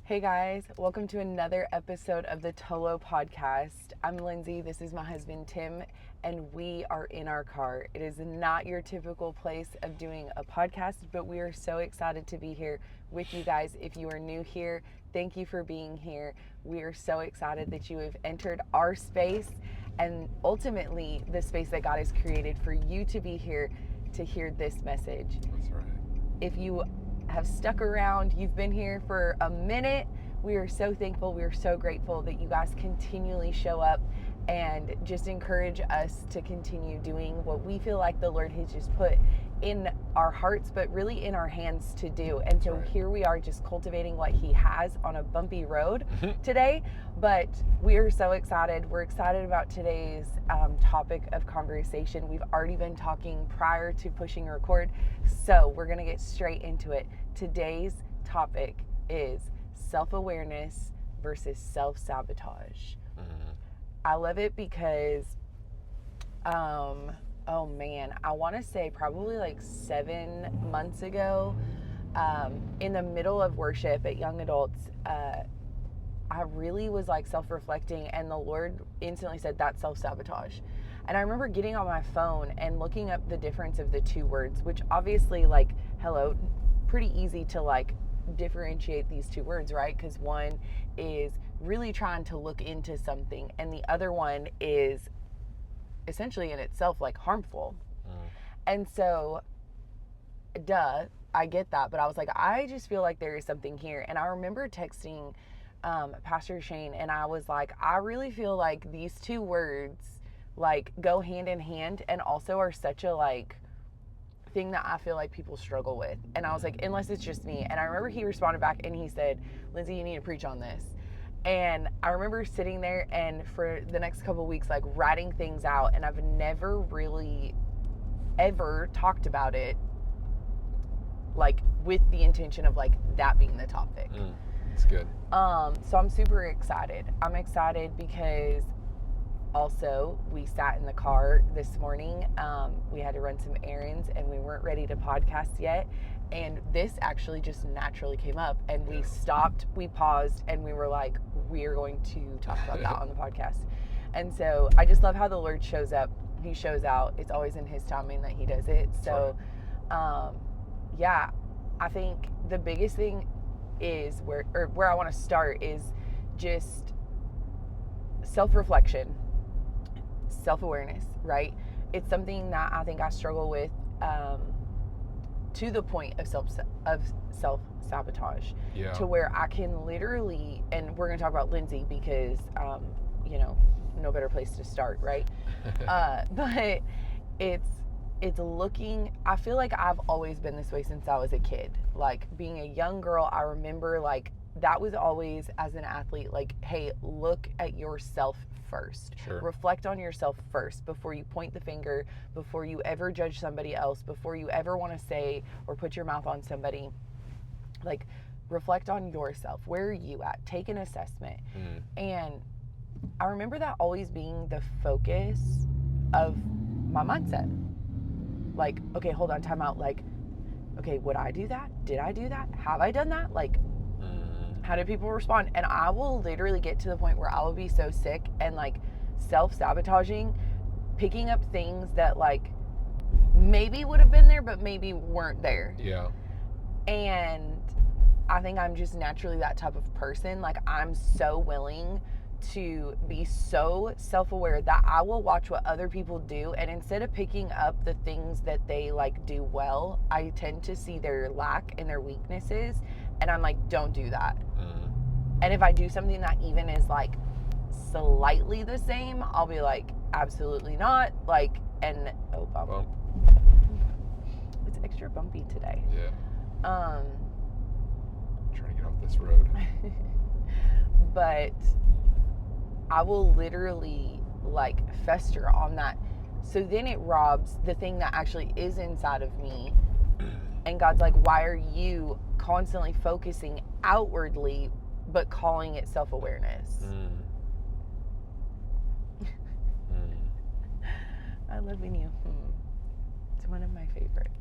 Hey guys, welcome to another episode of the Tolo podcast. I'm Lindsay, this is my husband Tim, and we are in our car. It is not your typical place of doing a podcast, but we are so excited to be here with you guys. If you are new here, thank you for being here. We are so excited that you have entered our space and ultimately the space that God has created for you to be here to hear this message. That's right. If you have stuck around, you've been here for a minute, we are so thankful, we are so grateful that you guys continually show up and just encourage us to continue doing what we feel like the Lord has just put in our hearts, but really in our hands to do. And so here we are just cultivating what He has on a bumpy road today, but we are so excited. We're excited about today's topic of conversation. We've already been talking prior to pushing record, so we're going to get straight into it. Today's topic is self-awareness versus self-sabotage. I love it because, oh man, I want to say probably like 7 months ago, in the middle of worship at Young Adults, I really was like self-reflecting, and the Lord instantly said, that's self-sabotage. And I remember getting on my phone and looking up the difference of the two words, which obviously, like, hello, pretty easy to like differentiate these two words, right? Because one is really trying to look into something, and the other one is essentially in itself like harmful. And so, I get that, but I was like, I just feel like there is something here. And I remember texting Pastor Shane, and I was like, I really feel like these two words like go hand in hand, and also are such a like thing that I feel like people struggle with. And I was like, unless it's just me. And I remember he responded back and he said, Lindsay, you need to preach on this. And I remember sitting there and for the next couple of weeks, like writing things out. And I've never really ever talked about it like with the intention of like that being the topic. It's good. So I'm super excited. I'm excited because also we sat in the car this morning. We had to run some errands and we weren't ready to podcast yet. And this actually just naturally came up, and we stopped, we paused, and we were like, we are going to talk about that on the podcast. And so I just love how the Lord shows up. He shows out. It's always in His timing that He does it. So, yeah, I think the biggest thing is where I want to start is just self-reflection, self-awareness, right? It's something that I think I struggle with to the point of self-sabotage, to where I can literally, and we're going to talk about Lindsay because, no better place to start, right? But it's looking, I feel like I've always been this way since I was a kid. Like being a young girl, I remember like that was always, as an athlete, like, hey, look at yourself first. Reflect on yourself first before you point the finger, before you ever judge somebody else, before you ever want to say or put your mouth on somebody. Like, reflect on yourself. Where are you at? Take an assessment. And I remember that always being the focus of my mindset. Like, okay, hold on, time out. Like, okay, would I do that? Did I do that? Have I done that? Like, how do people respond? And I will literally get to the point where I will be so sick and like self-sabotaging, picking up things that like maybe would have been there, but maybe weren't there. Yeah. And I think I'm just naturally that type of person. Like, I'm so willing to be so self-aware that I will watch what other people do, and instead of picking up the things that they like do well, I tend to see their lack and their weaknesses, and I'm like, don't do that. And if I do something that even is like slightly the same, I'll be like, absolutely not. Like, and bump. It's extra bumpy today. Trying to get off this road. But I will literally like fester on that. So then it robs the thing that actually is inside of me. And God's like, why are you constantly focusing outwardly but calling it self-awareness? I love when you It's one of my favorites.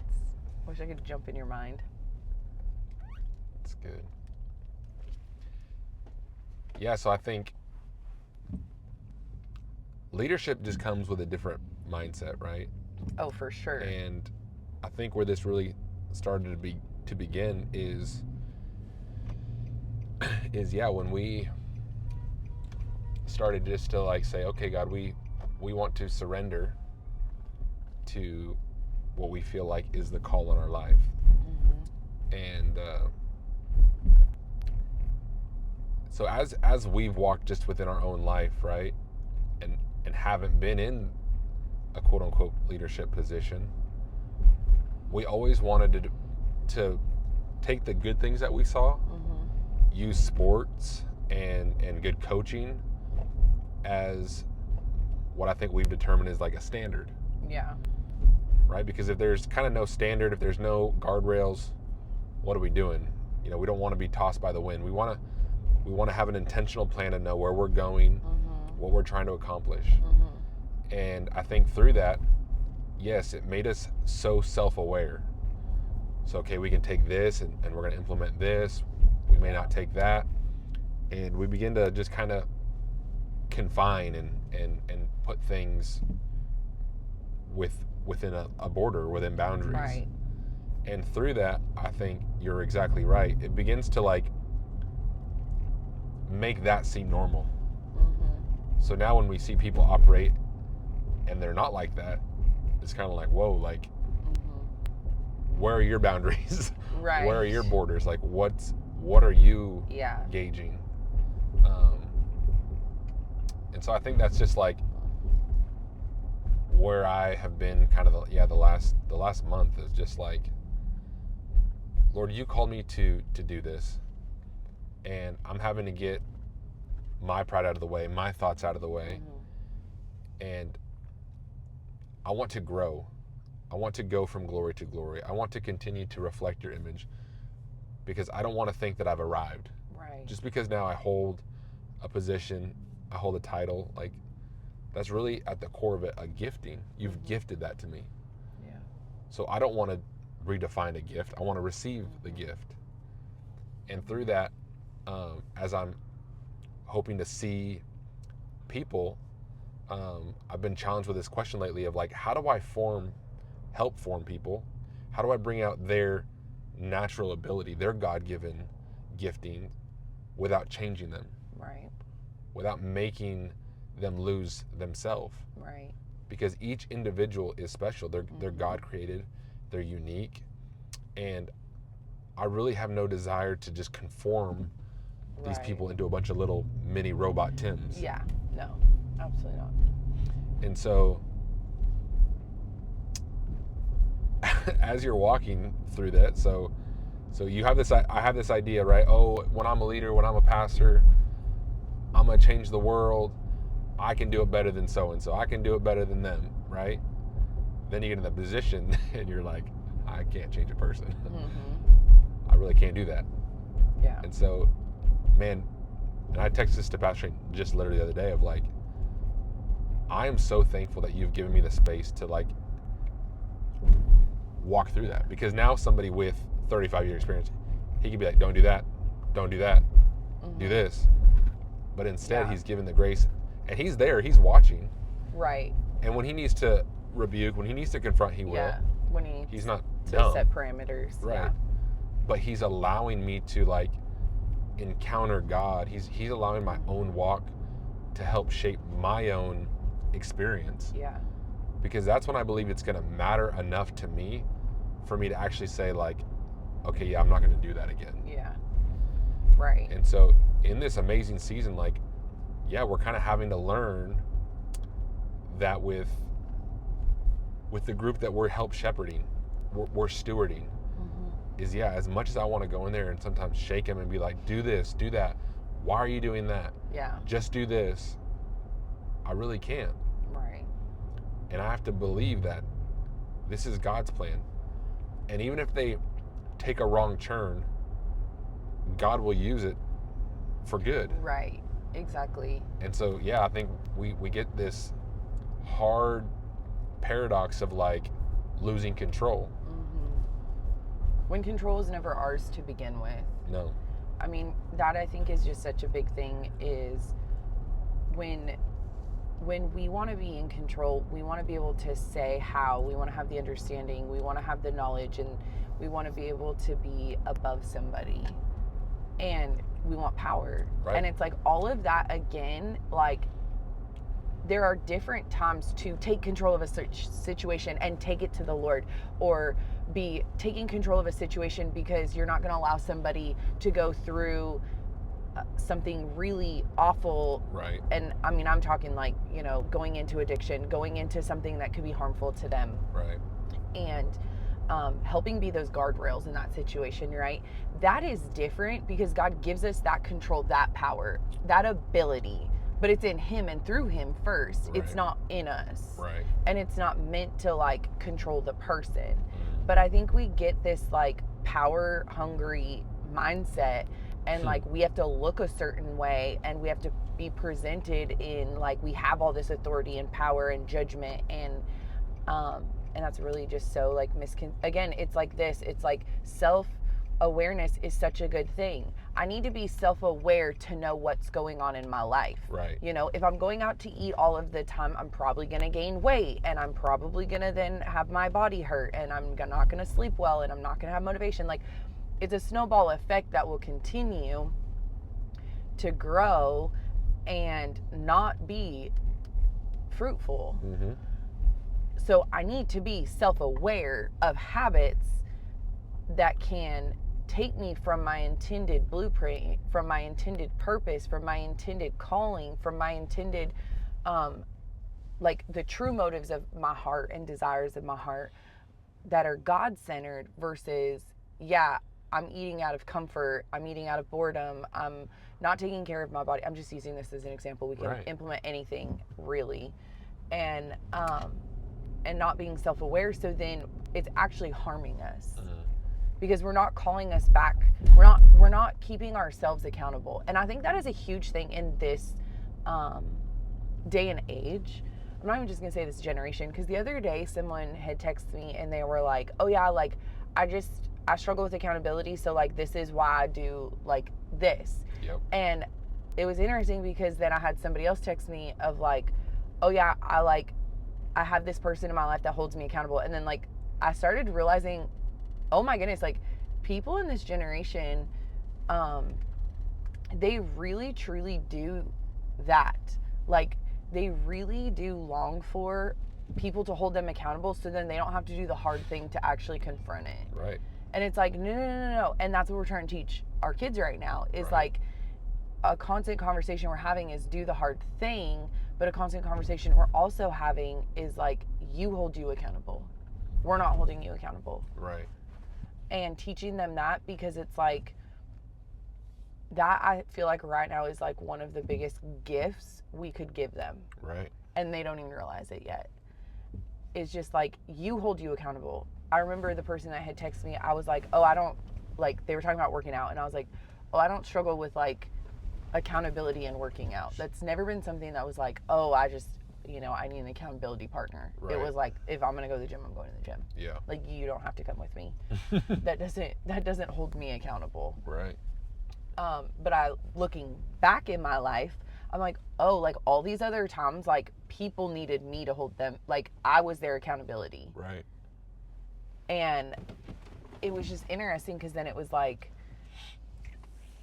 Wish I could jump in your mind. It's good. Yeah, so I think leadership just comes with a different mindset, right? Oh, for sure. And I think where this really started to begin is yeah, when we started just to like say, okay, God, we want to surrender to what we feel like is the call in our life. And so as we've walked just within our own life, right, and haven't been in a quote unquote leadership position, we always wanted to take the good things that we saw, use sports and good coaching as what I think we've determined is like a standard. Yeah. Right? Because if there's kind of no standard, if there's no guardrails, what are we doing? You know, we don't want to be tossed by the wind. We want to have an intentional plan to know where we're going, what we're trying to accomplish. And I think through that, yes, it made us so self-aware. So, okay, we can take this and we're going to implement this. We may not take that. And we begin to just kind of confine and put things within a border, within boundaries. Right. And through that, I think you're exactly right. It begins to like make that seem normal. So now when we see people operate and they're not like that, it's kind of like, whoa, like, where are your boundaries? Right. Where are your borders? Like, what are you gauging? And so I think that's just like where I have been kind of the last month is just like, Lord, you called me to do this, and I'm having to get my pride out of the way, my thoughts out of the way, and I want to grow. I want to go from glory to glory. I want to continue to reflect your image, because I don't want to think that I've arrived. Right. Just because now I hold a position, I hold a title, like that's really at the core of it a gifting. You've gifted that to me. Yeah. So I don't want to redefine a gift. I want to receive the gift. And through that, as I'm hoping to see people, I've been challenged with this question lately of like, how do I help form people? How do I bring out their natural ability, their God-given gifting without changing them? Right. Without making them lose themselves. Right. Because each individual is special. They're God created, they're unique, and I really have no desire to just conform these people into a bunch of little mini robot Tims. Yeah, no, absolutely not. And so as you're walking through that, so you have this, I have this idea, right? Oh, when I'm a leader, when I'm a pastor, I'm gonna change the world. I can do it better than so-and-so. I can do it better than them, right? Then you get in that position and you're like, I can't change a person. I really can't do that. Yeah. And so, man, and I texted this to Pastor Shane just literally the other day of like, I am so thankful that you've given me the space to like walk through that, because now somebody with 35-year experience, he could be like, don't do that, do this. But instead he's given the grace, and he's there, he's watching. Right. And when he needs to rebuke, when he needs to confront, he will. Yeah. When he's not to dumb. Set parameters. Right. Yeah. But he's allowing me to like encounter God. He's allowing my own walk to help shape my own experience. Yeah. Because that's when I believe it's going to matter enough to me for me to actually say like, okay, yeah, I'm not going to do that again. Yeah. Right. And so in this amazing season, like, yeah, we're kind of having to learn that with the group that we're help shepherding, we're stewarding, is as much as I want to go in there and sometimes shake them and be like, do this, do that. Why are you doing that? Yeah. Just do this. I really can't. Right. And I have to believe that this is God's plan. And even if they take a wrong turn, God will use it for good. Right. Exactly. And so, yeah, I think we get this hard paradox of like losing control. When control is never ours to begin with. No. I mean, that I think is just such a big thing, is when we want to be in control, we want to be able to say how, we want to have the understanding, we want to have the knowledge, and we want to be able to be above somebody, and we want power. Right. And it's like all of that again, like there are different times to take control of a situation and take it to the Lord, or be taking control of a situation because you're not going to allow somebody to go through something really awful. Right. And I mean, I'm talking like, you know, going into addiction, going into something that could be harmful to them. Right. And helping be those guardrails in that situation, right? That is different because God gives us that control, that power, that ability, but it's in Him and through Him first. Right. It's not in us. Right. And it's not meant to like control the person. But I think we get this like power hungry mindset, and like we have to look a certain way, and we have to be presented in like we have all this authority and power and judgment, and that's really just so like again, it's like this, it's like self-awareness is such a good thing. I need to be self-aware to know what's going on in my life. Right. You know, if I'm going out to eat all of the time, I'm probably going to gain weight, and I'm probably going to then have my body hurt, and I'm not going to sleep well, and I'm not going to have motivation. Like, it's a snowball effect that will continue to grow and not be fruitful. Mm-hmm. So I need to be self-aware of habits that can take me from my intended blueprint, from my intended purpose, from my intended calling, from my intended, like the true motives of my heart and desires of my heart that are God-centered, versus, yeah, I'm eating out of comfort, I'm eating out of boredom, I'm not taking care of my body. I'm just using this as an example. We can implement anything really. And not being self-aware, so then it's actually harming us. Because we're not calling us back. We're not keeping ourselves accountable. And I think that is a huge thing in this day and age. I'm not even just gonna say this generation, because the other day someone had texted me and they were like, oh yeah, like I struggle with accountability, so like this is why I do like this. Yep. And it was interesting because then I had somebody else text me of like, oh yeah, I have this person in my life that holds me accountable. And then like I started realizing, oh my goodness, like people in this generation, they really truly do that. Like they really do long for people to hold them accountable, so then they don't have to do the hard thing to actually confront it. Right. And it's like, no. And that's what we're trying to teach our kids right now, is like a constant conversation we're having is do the hard thing, but a constant conversation we're also having is like, you hold you accountable. We're not holding you accountable. Right. And teaching them that, because it's like, that I feel like right now is like one of the biggest gifts we could give them. Right. And they don't even realize it yet. It's just like, you hold you accountable. I remember the person that had texted me, I was like, oh, I don't, like, they were talking about working out, and I was like, oh, I don't struggle with like accountability and working out. That's never been something that was like, oh, I just, you know, I need an accountability partner. Right. It was like, if I'm gonna go to the gym, I'm going to the gym. Yeah. Like, you don't have to come with me. that doesn't hold me accountable. Right. But looking back in my life, I'm like, oh, like all these other times, like people needed me to hold them, like I was their accountability. Right. And it was just interesting, because then it was like,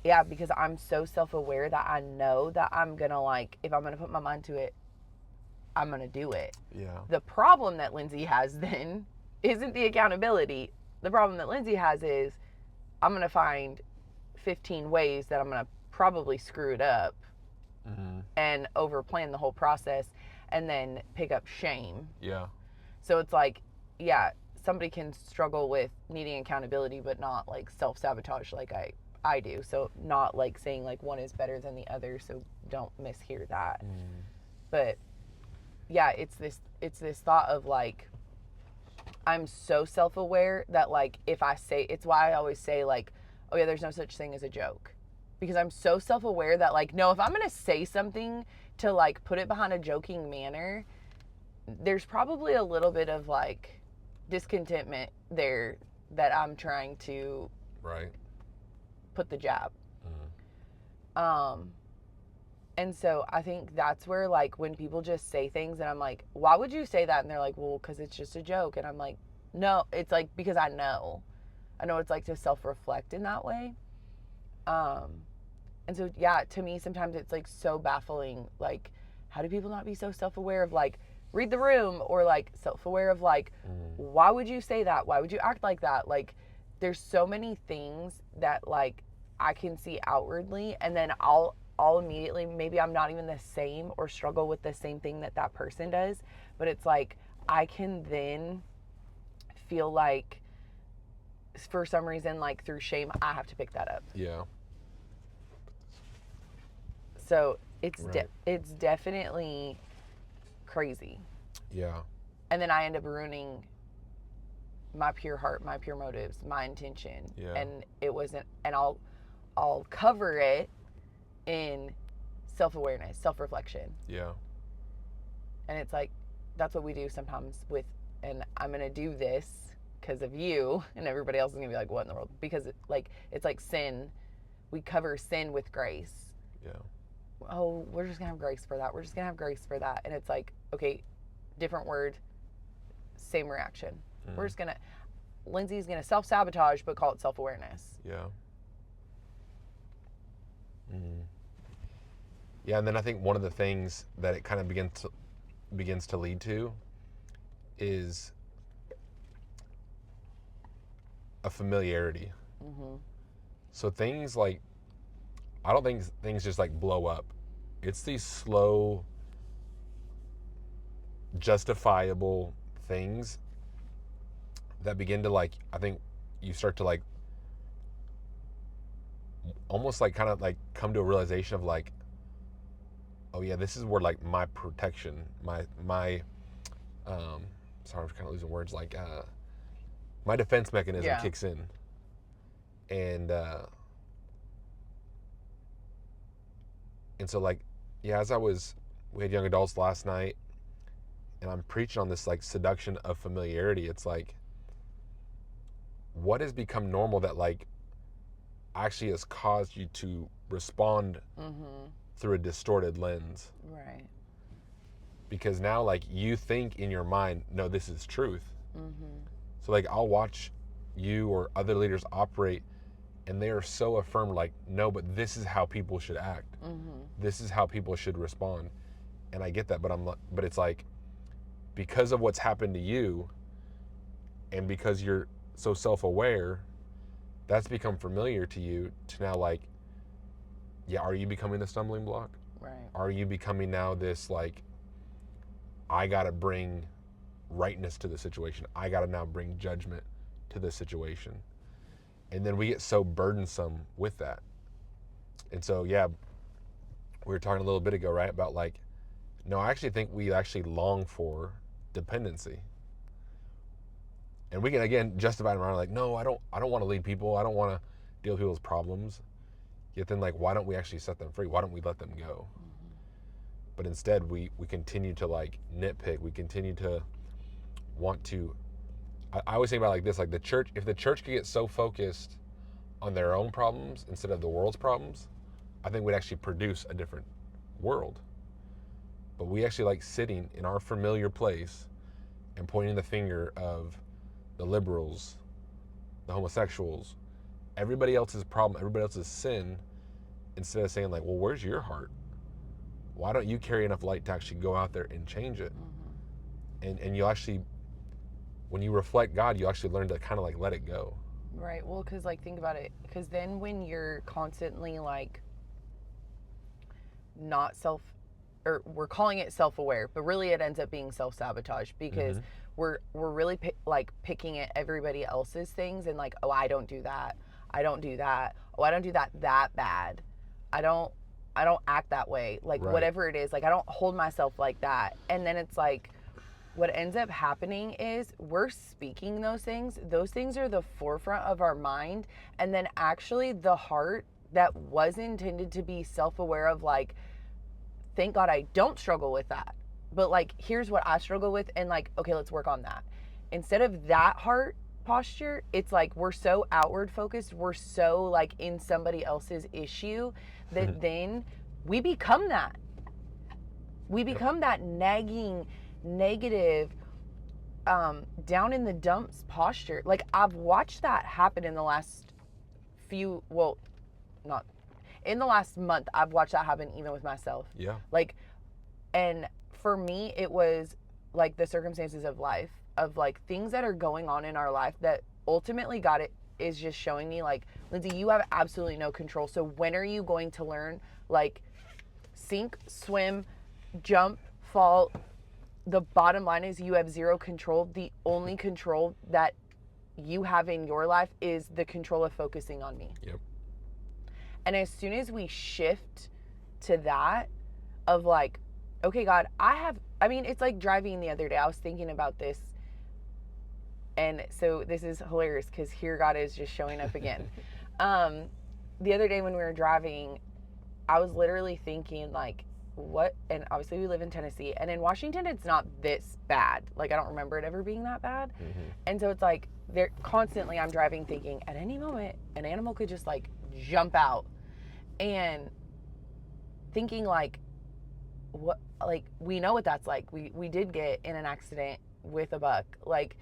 yeah, because I'm so self-aware that I know that I'm gonna, like, if I'm gonna put my mind to it, I'm gonna do it. Yeah. The problem that Lindsay has then isn't the accountability. The problem that Lindsay has is, I'm gonna find 15 ways that I'm gonna probably screw it up, and overplan the whole process, and then pick up shame. Yeah. So it's like, yeah, somebody can struggle with needing accountability, but not like self-sabotage like I do. So not like saying like one is better than the other, so don't mishear that. But yeah, it's this thought of like, I'm so self-aware that like, if I say, it's why I always say like, oh yeah, there's no such thing as a joke. Because I'm so self-aware that like, no, if I'm going to say something to like put it behind a joking manner, there's probably a little bit of like discontentment there that I'm trying to put the jab. Um, and so I think that's where, like, when people just say things and I'm like, why would you say that? And they're like, well, because it's just a joke. And I'm like, no, it's like, because I know what it's like to self-reflect in that way. Um, and so, yeah, to me, sometimes it's like so baffling. Like, how do people not be so self-aware of, like, read the room, or like self-aware of, like, why would you say that? Why would you act like that? Like, there's so many things that, like, I can see outwardly, and then I'll immediately, maybe I'm not even the same or struggle with the same thing that that person does, but it's like I can then feel like, for some reason, like through shame, I have to pick that up. Yeah. So it's Right. it's definitely crazy. Yeah. And then I end up ruining my pure heart, my pure motives, my intention. Yeah. And it wasn't, and I'll cover it in self-awareness, self-reflection. Yeah. And it's like, that's what we do sometimes with, and I'm going to do this because of you, and everybody else is going to be like, what in the world? Because it's like sin. We cover sin with grace. Yeah. Oh, we're just going to have grace for that. We're just going to have grace for that. And it's like, okay, different word, same reaction. We're just going to, Lindsay's going to self-sabotage, but call it self-awareness. Yeah. Yeah, and then I think one of the things that it kind of begins to lead to is a familiarity. So things like, I don't think things just like blow up. It's these slow, justifiable things that begin to, like, I think you start to, like, almost like kind of like come to a realization of, like, oh yeah, this is where, like, my protection, my sorry, I'm kind of losing words, like, my defense mechanism kicks in. And so, like, yeah, we had young adults last night, and I'm preaching on this, like, seduction of familiarity. It's like, what has become normal that, like, actually has caused you to respond through a distorted lens? Right. Because now, like, you think in your mind, no, this is truth. So, like, I'll watch you or other leaders operate, and they are so affirmed, like, no, but this is how people should act. This is how people should respond. And I get that, but it's like, because of what's happened to you, and because you're so self-aware, that's become familiar to you, to now, like, yeah, are you becoming the stumbling block? Right. Are you becoming now this, like, I gotta bring rightness to the situation. I gotta now bring judgment to the situation. And then we get so burdensome with that. And so, yeah, we were talking a little bit ago, right, about, like, no, I actually think we actually long for dependency. And we can, again, justify it around, like, no, I don't want to lead people. I don't want to deal with people's problems. Yet then, like, why don't we actually set them free? Why don't we let them go? But instead, we continue to, like, nitpick. We continue to want to, I always think about it like this, like, the church, if the church could get so focused on their own problems instead of the world's problems, I think we'd actually produce a different world. But we actually like sitting in our familiar place and pointing the finger of the liberals, the homosexuals, everybody else's problem, everybody else's sin, instead of saying, like, well, where's your heart? Why don't you carry enough light to actually go out there and change it? And you actually, when you reflect God, you actually learn to kind of, like, let it go. Right. Well, because, like, think about it. Because then when you're constantly, like, not or we're calling it self-aware, but really it ends up being self-sabotage, because we're really picking at everybody else's things, and, like, oh, I don't do that. I don't do that. Oh, I don't do that bad. I don't act that way. Like, Right. whatever it is, like, I don't hold myself like that. And then it's like, what ends up happening is we're speaking those things. Those things are the forefront of our mind. And then actually the heart that was intended to be self-aware of, like, thank God I don't struggle with that. But, like, here's what I struggle with, and, like, okay, let's work on that. Instead of that heart posture. It's like we're so outward focused, we're so like in somebody else's issue that then we become that. We become that nagging, negative, down in the dumps posture. Like I've watched that happen in the last not in the last month. I've watched that happen even with myself. Yeah. Like, and for me, it was like the circumstances of life, of like things that are going on in our life that ultimately is just showing me like, Lindsay, you have absolutely no control. So when are you going to learn, like, sink, swim, jump, fall? The bottom line is you have zero control. The only control that you have in your life is the control of focusing on me. Yep. And as soon as we shift to that, of like, okay, God, it's like driving the other day. I was thinking about this. And so this is hilarious because here God is just showing up again. The other day when we were driving, I was literally thinking like, what? And obviously we live in Tennessee, and in Washington, it's not this bad. Like, I don't remember it ever being that bad. Mm-hmm. And so it's like, constantly I'm driving thinking at any moment, an animal could just like jump out, and thinking like, what, like, we know what that's like. We did get in an accident with a buck, like,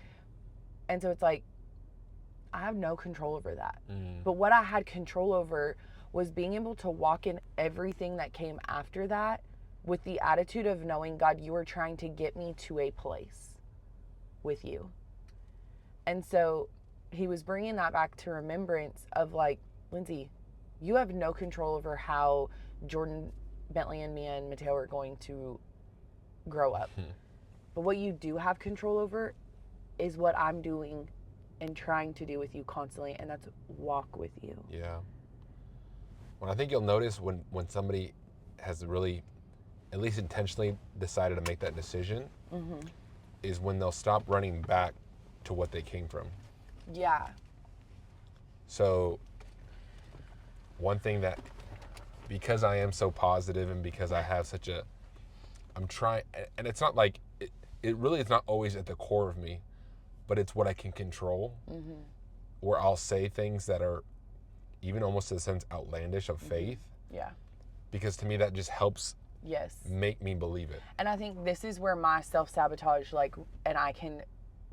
and so it's like, I have no control over that. But what I had control over was being able to walk in everything that came after that with the attitude of knowing, God, you are trying to get me to a place with you. And so he was bringing that back to remembrance of like, Lindsay, you have no control over how Jordan, Bentley, and Mia and Mateo are going to grow up. But what you do have control over is what I'm doing and trying to do with you constantly, and that's walk with you. Yeah. Well, I think you'll notice when somebody has really, at least intentionally, decided to make that decision, is when they'll stop running back to what they came from. Yeah. So one thing that, because I am so positive and because I have I'm trying, and it's not like, it really is not always at the core of me, but it's what I can control, where I'll say things that are even almost in a sense outlandish of faith. Yeah. Because to me that just helps Yes. make me believe it. And I think this is where my self-sabotage, like, and I can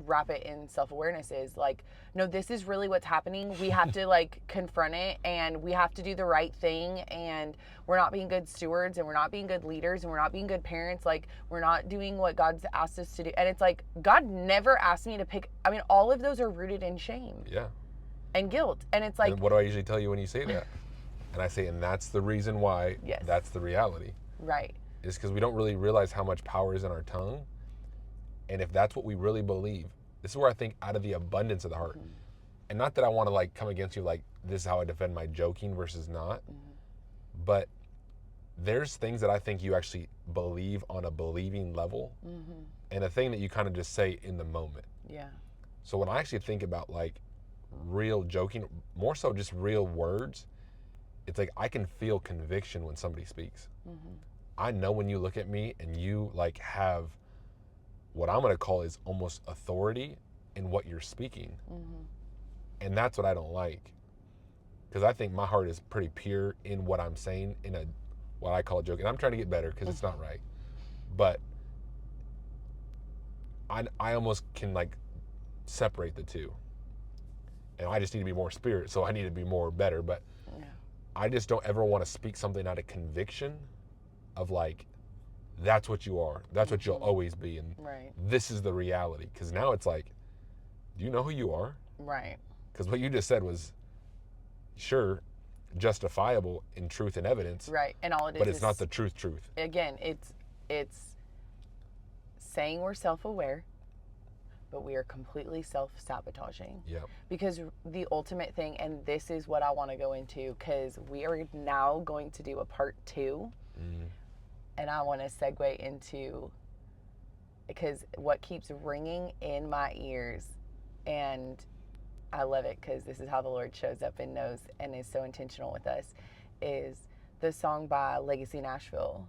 wrap it in self-awareness, is like, no, this is really what's happening. We have to like confront it, and we have to do the right thing, and we're not being good stewards, and we're not being good leaders, and we're not being good parents. Like, we're not doing what God's asked us to do. And it's like, God never asked me to pick. I mean, all of those are rooted in shame. Yeah. And guilt. And it's like, and what do I usually tell you when you say that? And I say, and that's the reason why. Yes. That's the reality. Right. Is because we don't really realize how much power is in our tongue. And if that's what we really believe, this is where I think out of the abundance of the heart, and not that I want to like come against you like this is how I defend my joking versus not, but there's things that I think you actually believe on a believing level, and a thing that you kind of just say in the moment. Yeah. So when I actually think about like real joking, more so just real words, it's like I can feel conviction when somebody speaks. I know when you look at me and you like have what I'm going to call is almost authority in what you're speaking. And that's what I don't like, because I think my heart is pretty pure in what I'm saying in a what I call a joke, and I'm trying to get better because it's not right, but I almost can like separate the two, and I just need to be more spirit, so I need to be more better. But I just don't ever want to speak something out of conviction of like, that's what you are, that's what you'll always be, and this is the reality. Because now it's like, do you know who you are? Right. Because what you just said was, sure, justifiable in truth and evidence. Right. And all it is, but it's not the truth. Again, it's saying we're self-aware, but we are completely self-sabotaging. Yeah. Because the ultimate thing, and this is what I want to go into, because we are now going to do a part 2. And I want to segue into, because what keeps ringing in my ears, and I love it because this is how the Lord shows up and knows and is so intentional with us, is the song by Legacy Nashville.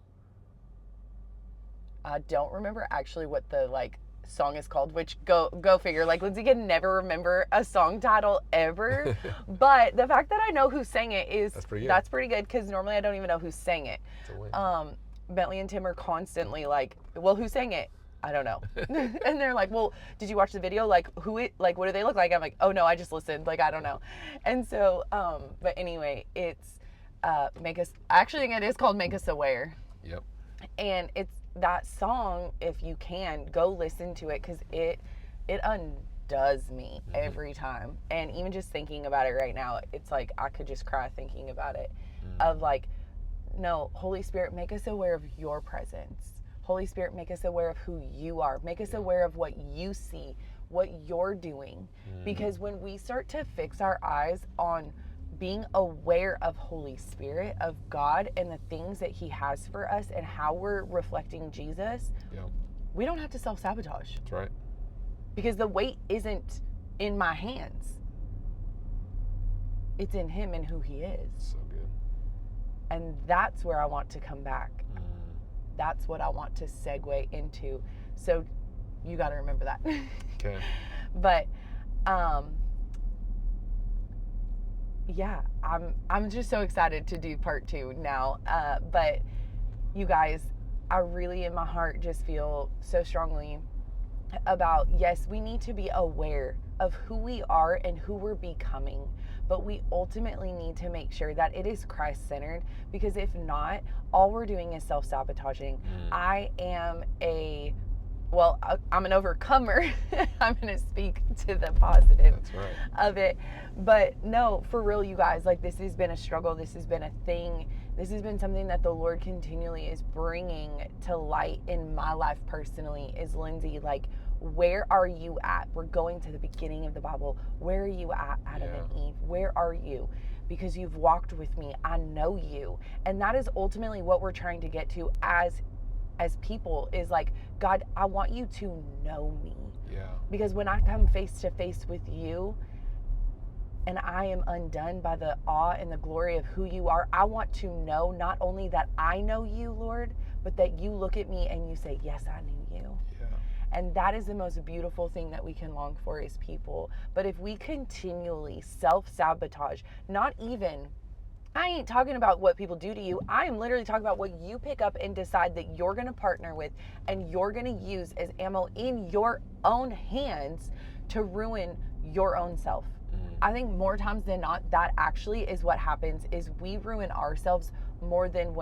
I don't remember actually what the like the song is called, which go figure. Like, Lindsay can never remember a song title ever. But the fact that I know who sang it is that's pretty good because normally I don't even know who sang it. It's a win. Bentley and Tim are constantly like, well, who sang it? I don't know. And they're like, well, did you watch the video? Like, what do they look like? I'm like, oh no, I just listened. Like, I don't know. And so, but anyway, it's I actually think it is called Make Us Aware. Yep. And it's that song, if you can, go listen to it because it undoes me every time. And even just thinking about it right now, it's like I could just cry thinking about it. Of like, no, Holy Spirit, make us aware of your presence. Holy Spirit, make us aware of who you are. Make us aware of what you see, what you're doing. Because when we start to fix our eyes on being aware of Holy Spirit, of God, and the things that he has for us and how we're reflecting Jesus, we don't have to self-sabotage. That's right. Because the weight isn't in my hands. It's in him and who he is. So good. And that's where I want to come back. That's what I want to segue into. So you got to remember that. Okay. But yeah, I'm just so excited to do part 2 now. But you guys, I really in my heart just feel so strongly about, yes, we need to be aware of who we are and who we're becoming, but we ultimately need to make sure that it is Christ-centered, because if not, all we're doing is self-sabotaging. I'm an overcomer. I'm going to speak to the positive of it. But no, for real, you guys, like, this has been a struggle. This has been a thing. This has been something that the Lord continually is bringing to light in my life personally, is, Lindsay, like, where are you at? We're going to the beginning of the Bible. Where are you at, Adam and Eve? Where are you? Because you've walked with me. I know you. And that is ultimately what we're trying to get to as people, is like, God, I want you to know me. Yeah. Because when I come face to face with you and I am undone by the awe and the glory of who you are, I want to know not only that I know you, Lord, but that you look at me and you say, yes, I knew you. Yeah. And that is the most beautiful thing that we can long for as people. But if we continually self-sabotage, I ain't talking about what people do to you. I am literally talking about what you pick up and decide that you're going to partner with and you're going to use as ammo in your own hands to ruin your own self. I think more times than not, that actually is what happens, is we ruin ourselves more than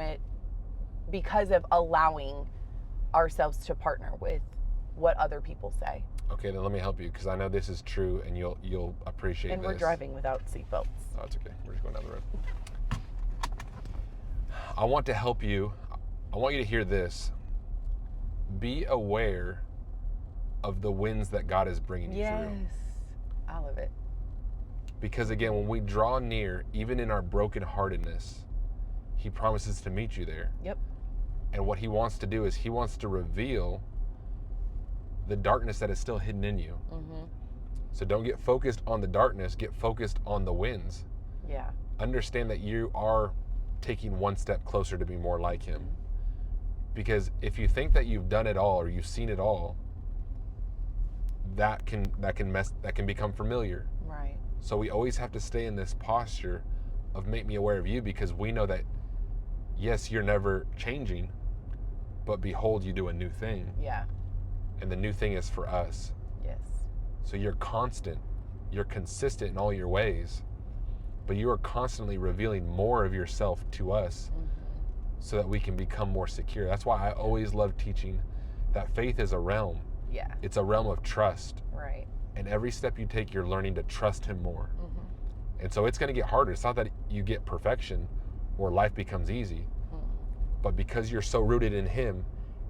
because of allowing ourselves to partner with what other people say. Okay, then let me help you, because I know this is true and you'll appreciate this. And we're driving without seatbelts. Oh, it's okay. We're just going down the road. I want to help you. I want you to hear this. Be aware of the wins that God is bringing you through. Yes, I love it. Because again, when we draw near, even in our brokenheartedness, he promises to meet you there. Yep. And what he wants to do is he wants to reveal the darkness that is still hidden in you. So don't get focused on the darkness, get focused on the wins. Yeah. Understand that you are taking one step closer to be more like him. Because if you think that you've done it all or you've seen it all, that can become familiar. Right. So we always have to stay in this posture of make me aware of you, because we know that yes, you're never changing, but behold, you do a new thing. Yeah. And the new thing is for us. Yes. So you're constant, you're consistent in all your ways, but you are constantly revealing more of yourself to us so that we can become more secure. That's why I always love teaching that faith is a realm. Yeah. It's a realm of trust. Right. And every step you take, you're learning to trust him more. And so it's going to get harder. It's not that you get perfection or life becomes easy, but because you're so rooted in him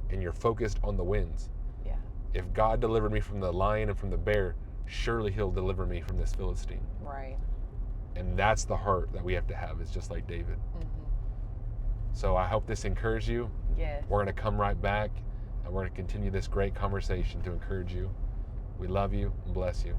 and you're focused on the wins. Yeah. If God delivered me from the lion and from the bear, surely he'll deliver me from this Philistine. Right. And that's the heart that we have to have. It's just like David. So I hope this encouraged you. Yes. We're going to come right back and we're going to continue this great conversation to encourage you. We love you and bless you.